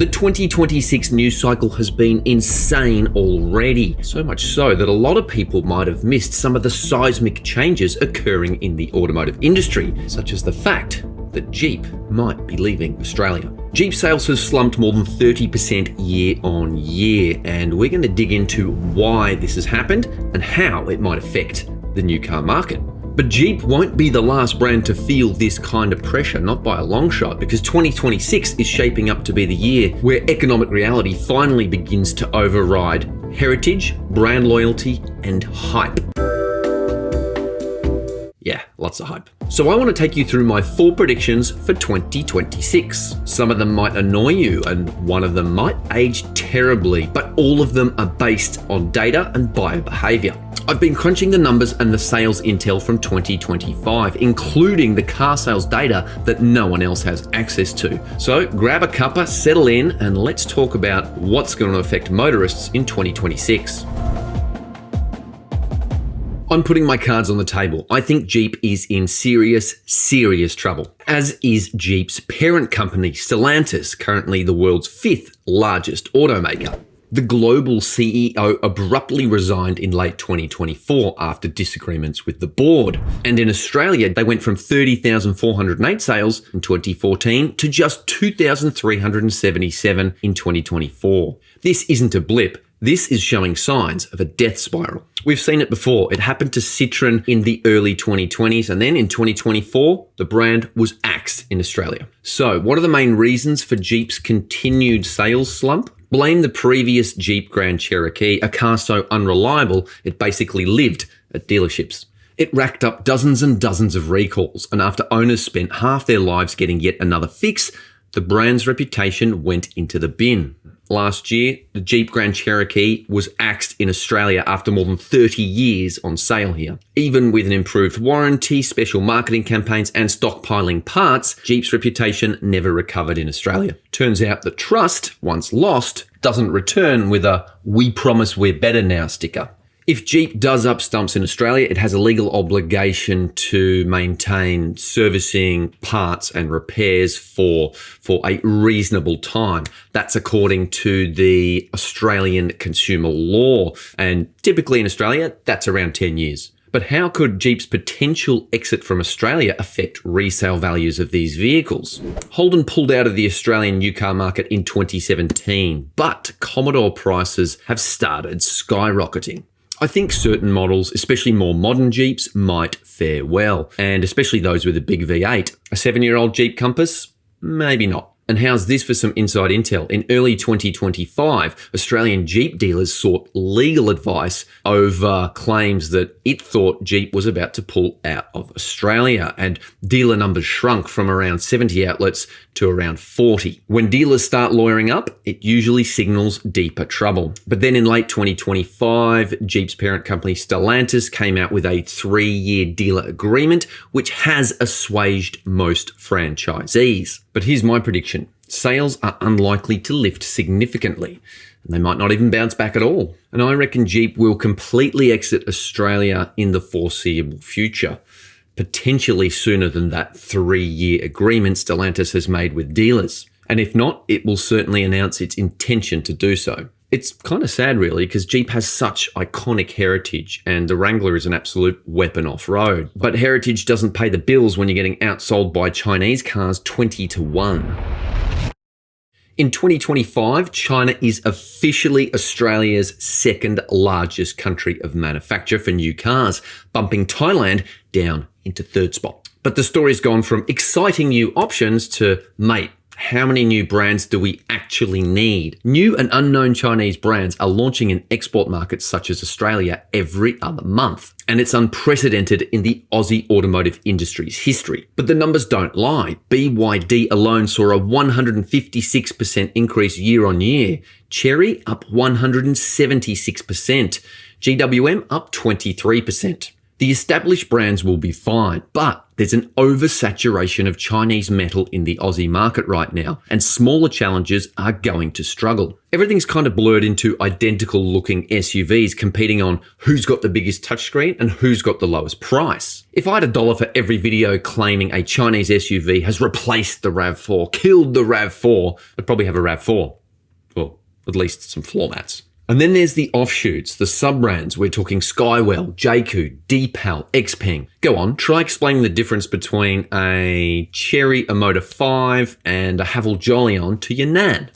The 2026 news cycle has been insane already, so much so that a lot of people might have missed some of the seismic changes occurring in the automotive industry, such as the fact that Jeep might be leaving Australia. Jeep sales have slumped more than 30% year on year, and we're going to dig into why this has happened and how it might affect the new car market. But Jeep won't be the last brand to feel this kind of pressure, not by a long shot, because 2026 is shaping up to be the year where economic reality finally begins to override heritage, brand loyalty, and hype. Yeah, lots of hype. So I want to take you through my 4 predictions for 2026. Some of them might annoy you and one of them might age terribly, but all of them are based on data and buyer behavior. I've been crunching the numbers and the sales intel from 2025, including the car sales data that no one else has access to. So grab a cuppa, settle in, and let's talk about what's going to affect motorists in 2026. I'm putting my cards on the table. I think Jeep is in serious trouble, as is Jeep's parent company, Stellantis, currently the world's 5th largest automaker. The global CEO abruptly resigned in late 2024 after disagreements with the board. And in Australia, they went from 30,408 sales in 2014 to just 2,377 in 2024. This isn't a blip. This is showing signs of a death spiral. We've seen it before. It happened to Citroën in the early 2020s, and then in 2024, the brand was axed in Australia. So what are the main reasons for Jeep's continued sales slump? Blame the previous Jeep Grand Cherokee, a car so unreliable it basically lived at dealerships. It racked up dozens and dozens of recalls, and after owners spent half their lives getting yet another fix, the brand's reputation went into the bin. Last year, the Jeep Grand Cherokee was axed in Australia after more than 30 years on sale here. Even with an improved warranty, special marketing campaigns, and stockpiling parts, Jeep's reputation never recovered in Australia. Turns out that trust, once lost, doesn't return with a "we promise we're better now" sticker. If Jeep does up stumps in Australia, it has a legal obligation to maintain servicing, parts and repairs for a reasonable time. That's according to the Australian consumer law. And typically in Australia, that's around 10 years. But how could Jeep's potential exit from Australia affect resale values of these vehicles? Holden pulled out of the Australian new car market in 2017, but Commodore prices have started skyrocketing. I think certain models, especially more modern Jeeps, might fare well, and especially those with a big V8. A 7-year-old Jeep Compass? Maybe not. And how's this for some inside intel? In early 2025, Australian Jeep dealers sought legal advice over claims that it thought Jeep was about to pull out of Australia, and dealer numbers shrunk from around 70 outlets to around 40. When dealers start lawyering up, it usually signals deeper trouble. But then in late 2025, Jeep's parent company Stellantis came out with a 3-year dealer agreement, which has assuaged most franchisees. But here's my prediction. Sales are unlikely to lift significantly. They might not even bounce back at all. And I reckon Jeep will completely exit Australia in the foreseeable future, potentially sooner than that 3-year agreement Stellantis has made with dealers. And if not, it will certainly announce its intention to do so. It's kind of sad, really, because Jeep has such iconic heritage and the Wrangler is an absolute weapon off-road. But heritage doesn't pay the bills when you're getting outsold by Chinese cars 20-1. In 2025, China is officially Australia's 2nd largest country of manufacture for new cars, bumping Thailand down into 3rd spot. But the story's gone from exciting new options to, mate, how many new brands do we actually need? New and unknown Chinese brands are launching in export markets such as Australia every other month. And it's unprecedented in the Aussie automotive industry's history. But the numbers don't lie. BYD alone saw a 156% increase year on year. Chery up 176%. GWM up 23%. The established brands will be fine, but there's an oversaturation of Chinese metal in the Aussie market right now, and smaller challengers are going to struggle. Everything's kind of blurred into identical looking SUVs competing on who's got the biggest touchscreen and who's got the lowest price. If I had $1 for every video claiming a Chinese SUV has replaced the RAV4, killed the RAV4, I'd probably have a RAV4. Well, at least some floor mats. And then there's the offshoots, the sub-brands. We're talking Skywell, JQ, Deepal, Xpeng. Go on, try explaining the difference between a Chery Emotor 5 and a Haval Jolion to your Nan.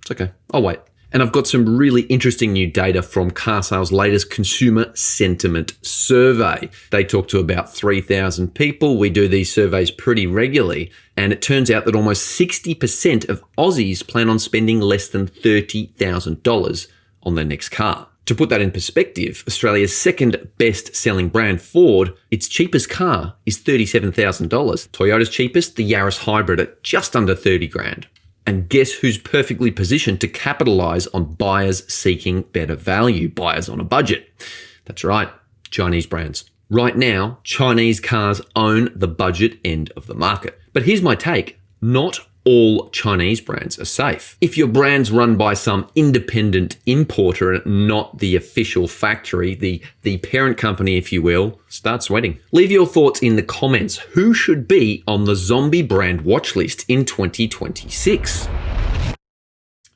It's okay, I'll wait. And I've got some really interesting new data from Carsales' latest consumer sentiment survey. They talk to about 3,000 people. We do these surveys pretty regularly. And it turns out that almost 60% of Aussies plan on spending less than $30,000 on their next car. To put that in perspective, Australia's second best-selling brand, Ford, its cheapest car is $37,000. Toyota's cheapest, the Yaris Hybrid, at just under 30 grand. And guess who's perfectly positioned to capitalize on buyers seeking better value, buyers on a budget? That's right, Chinese brands. Right now, Chinese cars own the budget end of the market. But here's my take. Not all Chinese brands are safe. If your brand's run by some independent importer and not the official factory, the parent company, if you will, start sweating. Leave your thoughts in the comments. Who should be on the zombie brand watch list in 2026?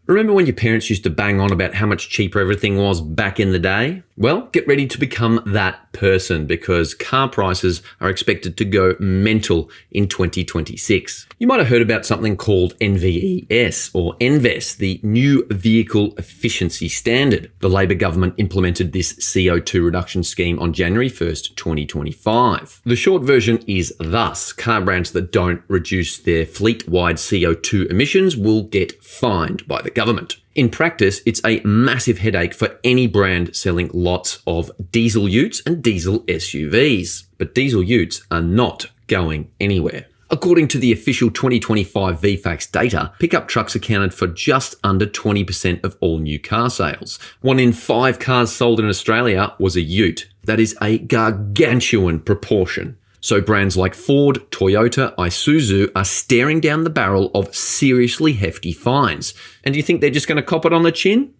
Remember when your parents used to bang on about how much cheaper everything was back in the day? Well, get ready to become that person because car prices are expected to go mental in 2026. You might have heard about something called NVES or NVES, the New Vehicle Efficiency Standard. The Labor government implemented this CO2 reduction scheme on January 1st, 2025. The short version is thus: car brands that don't reduce their fleet-wide CO2 emissions will get fined by the government. In practice, it's a massive headache for any brand selling lots of diesel utes and diesel SUVs. But diesel utes are not going anywhere. According to the official 2025 VFAX data, pickup trucks accounted for just under 20% of all new car sales. 1 in 5 cars sold in Australia was a ute. That is a gargantuan proportion. So brands like Ford, Toyota, Isuzu are staring down the barrel of seriously hefty fines. And do you think they're just going to cop it on the chin?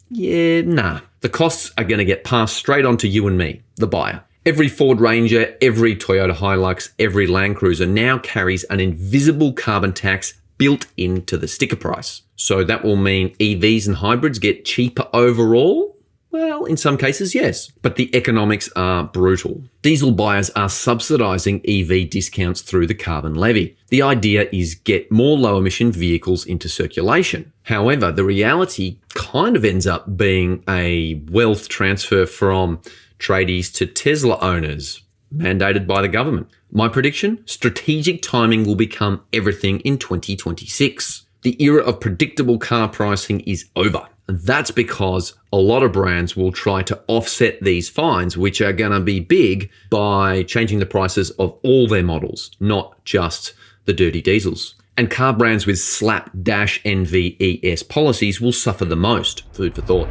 Yeah, nah. The costs are going to get passed straight on to you and me, the buyer. Every Ford Ranger, every Toyota Hilux, every Land Cruiser now carries an invisible carbon tax built into the sticker price. So that will mean EVs and hybrids get cheaper overall? Well, in some cases, yes, but the economics are brutal. Diesel buyers are subsidising EV discounts through the carbon levy. The idea is get more low-emission vehicles into circulation. However, the reality kind of ends up being a wealth transfer from tradies to Tesla owners, mandated by the government. My prediction? Strategic timing will become everything in 2026. The era of predictable car pricing is over. And that's because a lot of brands will try to offset these fines, which are going to be big, by changing the prices of all their models, not just the dirty diesels. And car brands with slapdash NVES policies will suffer the most. Food for thought.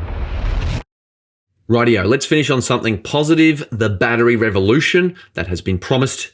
Rightio, let's finish on something positive. The battery revolution that has been promised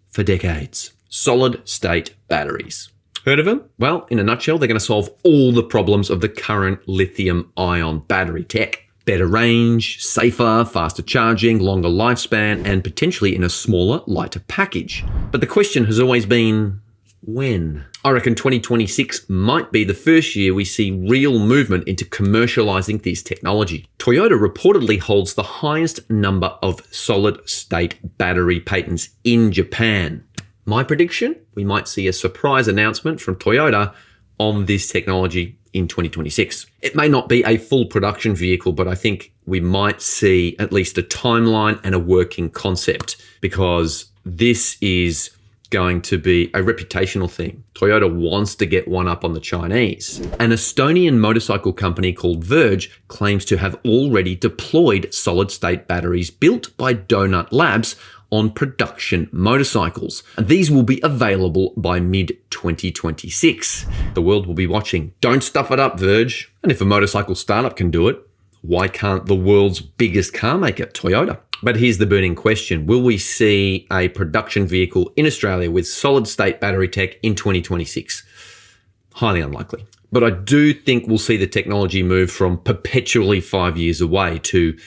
for decades. Solid state batteries. Heard of them? Well, in a nutshell, they're going to solve all the problems of the current lithium-ion battery tech. Better range, safer, faster charging, longer lifespan, and potentially in a smaller, lighter package. But the question has always been, when? I reckon 2026 might be the first year we see real movement into commercializing this technology. Toyota reportedly holds the highest number of solid-state battery patents in Japan. My prediction, we might see a surprise announcement from Toyota on this technology in 2026. It may not be a full production vehicle, but I think we might see at least a timeline and a working concept, because this is going to be a reputational thing. Toyota wants to get one up on the Chinese. An Estonian motorcycle company called Verge claims to have already deployed solid-state batteries built by Donut Labs on production motorcycles. And these will be available by mid-2026. The world will be watching. Don't stuff it up, Verge. And if a motorcycle startup can do it, why can't the world's biggest car maker, Toyota? But here's the burning question. Will we see a production vehicle in Australia with solid-state battery tech in 2026? Highly unlikely. But I do think we'll see the technology move from perpetually 5 years away to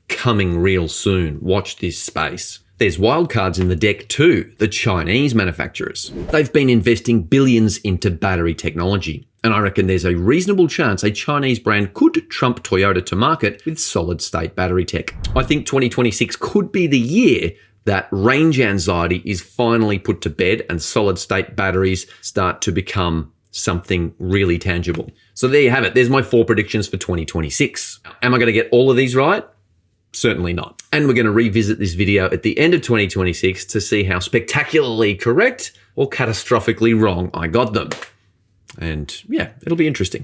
coming real soon. Watch this space. There's wildcards in the deck too, the Chinese manufacturers. They've been investing billions into battery technology, and I reckon there's a reasonable chance a Chinese brand could trump Toyota to market with solid-state battery tech. I think 2026 could be the year that range anxiety is finally put to bed and solid-state batteries start to become something really tangible. So there you have it. There's my 4 predictions for 2026. Am I going to get all of these right? Certainly not. And we're going to revisit this video at the end of 2026 to see how spectacularly correct or catastrophically wrong I got them. And yeah, it'll be interesting.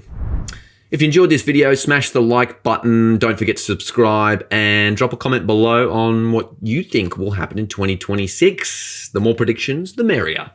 If you enjoyed this video, smash the like button. Don't forget to subscribe and drop a comment below on what you think will happen in 2026. The more predictions, the merrier.